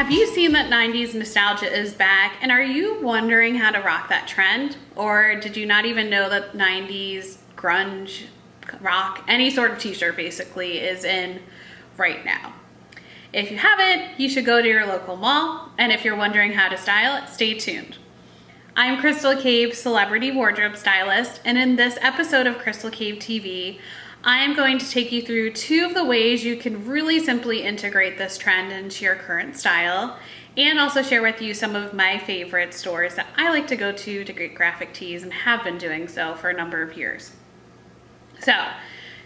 Have you seen that 90s nostalgia is back, and are you wondering how to rock that trend? Or did you not even know that 90s grunge, rock, any sort of t-shirt basically is in right now? If you haven't, you should go to your local mall, and if you're wondering how to style it, stay tuned. I'm Crystal Cave, celebrity wardrobe stylist, and in this episode of Crystal Cave TV, I am going to take you through 2 of the ways you can really simply integrate this trend into your current style, and also share with you some of my favorite stores that I like to go to get graphic tees and have been doing so for a number of years. So,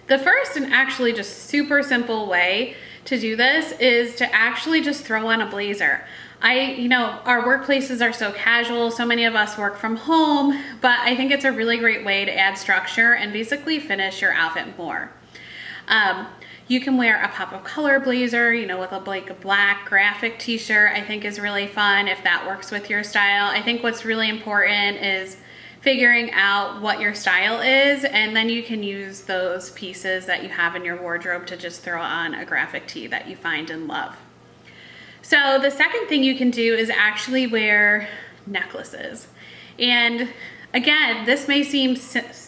the first and actually just super simple way to do this is to actually just throw on a blazer. Our workplaces are so casual, so many of us work from home, but I think it's a really great way to add structure and basically finish your outfit more. You can wear a pop of color blazer, with a black graphic t-shirt, I think is really fun if that works with your style. I think what's really important is figuring out what your style is, and then you can use those pieces that you have in your wardrobe to just throw on a graphic tee that you find and love. So the second thing you can do is actually wear necklaces. And again, this may seem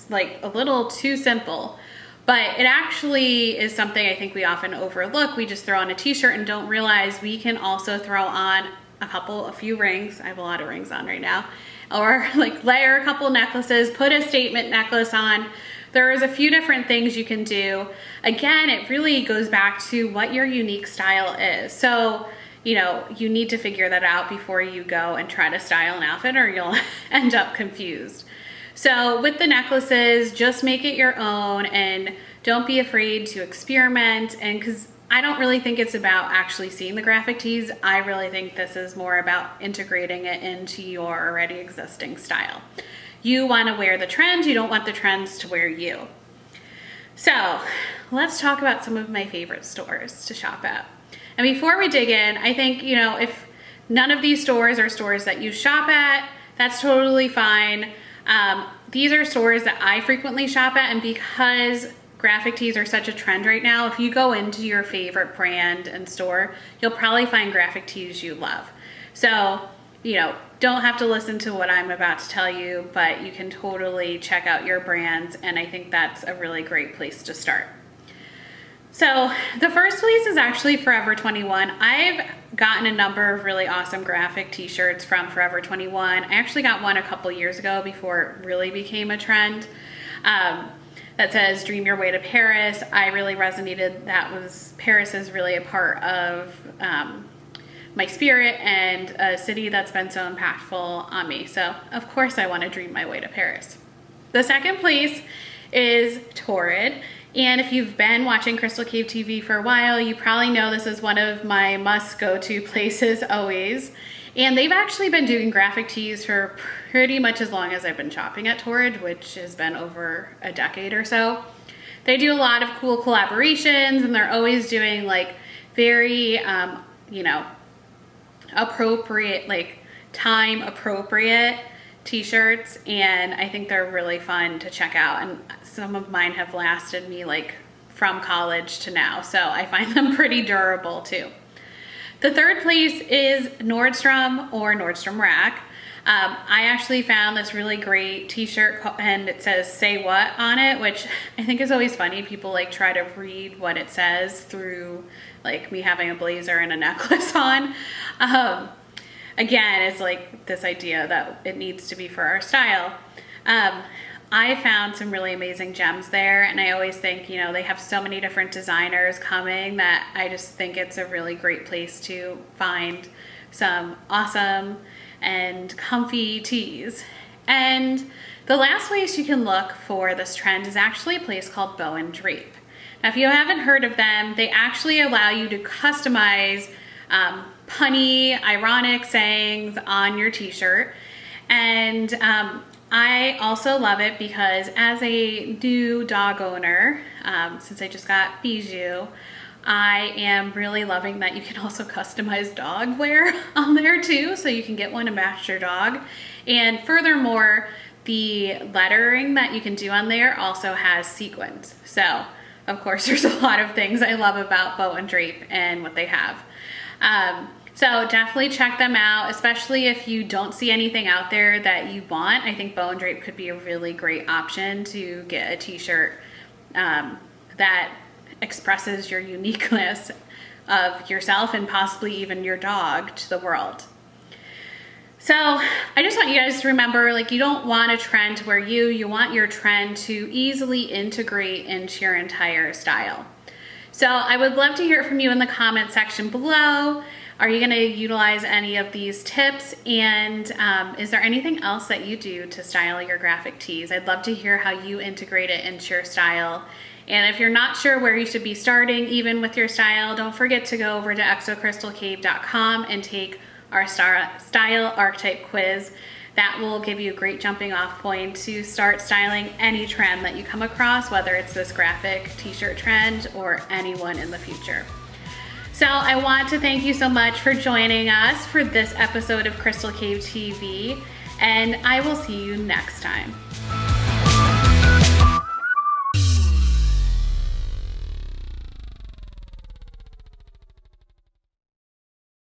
like a little too simple, but it actually is something I think we often overlook. We just throw on a t-shirt and don't realize we can also throw on a few rings. I have a lot of rings on right now. Or layer a couple necklaces, put a statement necklace on. There's a few different things you can do. Again, it really goes back to what your unique style is. So, you need to figure that out before you go and try to style an outfit, or you'll end up confused. So with the necklaces, just make it your own and don't be afraid to experiment. And because I don't really think it's about actually seeing the graphic tees, I really think this is more about integrating it into your already existing style. You want to wear the trends, you don't want the trends to wear you. So let's talk about some of my favorite stores to shop at. And before we dig in, I think, if none of these stores are stores that you shop at, that's totally fine. These are stores that I frequently shop at, and because graphic tees are such a trend right now, if you go into your favorite brand and store, you'll probably find graphic tees you love. So, don't have to listen to what I'm about to tell you, but you can totally check out your brands, and I think that's a really great place to start. So the first place is actually Forever 21. I've gotten a number of really awesome graphic t-shirts from Forever 21. I actually got one a couple years ago before it really became a trend that says "Dream Your Way to Paris." I really resonated. Paris is really a part of my spirit and a city that's been so impactful on me. So of course I want to dream my way to Paris. The second place is Torrid. And if you've been watching Crystal Cave TV for a while, you probably know this is one of my must go-to places always. And they've actually been doing graphic tees for pretty much as long as I've been shopping at Torrid, which has been over a decade or so. They do a lot of cool collaborations, and they're always doing very, appropriate, time appropriate t-shirts, and I think they're really fun to check out, and some of mine have lasted me from college to now, so I find them pretty durable too. The third place is Nordstrom or Nordstrom Rack. I actually found this really great t-shirt, and it says "Say What" on it, which I think is always funny. People try to read what it says through me having a blazer and a necklace on. Again, it's this idea that it needs to be for our style. I found some really amazing gems there, and I always think, they have so many different designers coming that I just think it's a really great place to find some awesome and comfy tees. And the last place you can look for this trend is actually a place called Bow and Drape. Now, if you haven't heard of them, they actually allow you to customize punny, ironic sayings on your t-shirt. And I also love it because as a new dog owner, since I just got Bijou, I am really loving that you can also customize dog wear on there too, so you can get one to match your dog. And furthermore, the lettering that you can do on there also has sequins. So of course, there's a lot of things I love about Bow and Drape and what they have. So definitely check them out, especially if you don't see anything out there that you want. I think bow and drape could be a really great option to get a t-shirt that expresses your uniqueness of yourself and possibly even your dog to the world. So I just want you guys to remember, like, you don't want a trend where you want your trend to easily integrate into your entire style. So I would love to hear from you in the comment section below. Are you gonna utilize any of these tips? And is there anything else that you do to style your graphic tees? I'd love to hear how you integrate it into your style. And if you're not sure where you should be starting, even with your style, don't forget to go over to exocrystalcave.com and take our style archetype quiz. That will give you a great jumping off point to start styling any trend that you come across, whether it's this graphic t-shirt trend or anyone in the future. So I want to thank you so much for joining us for this episode of Crystal Cave TV, and I will see you next time.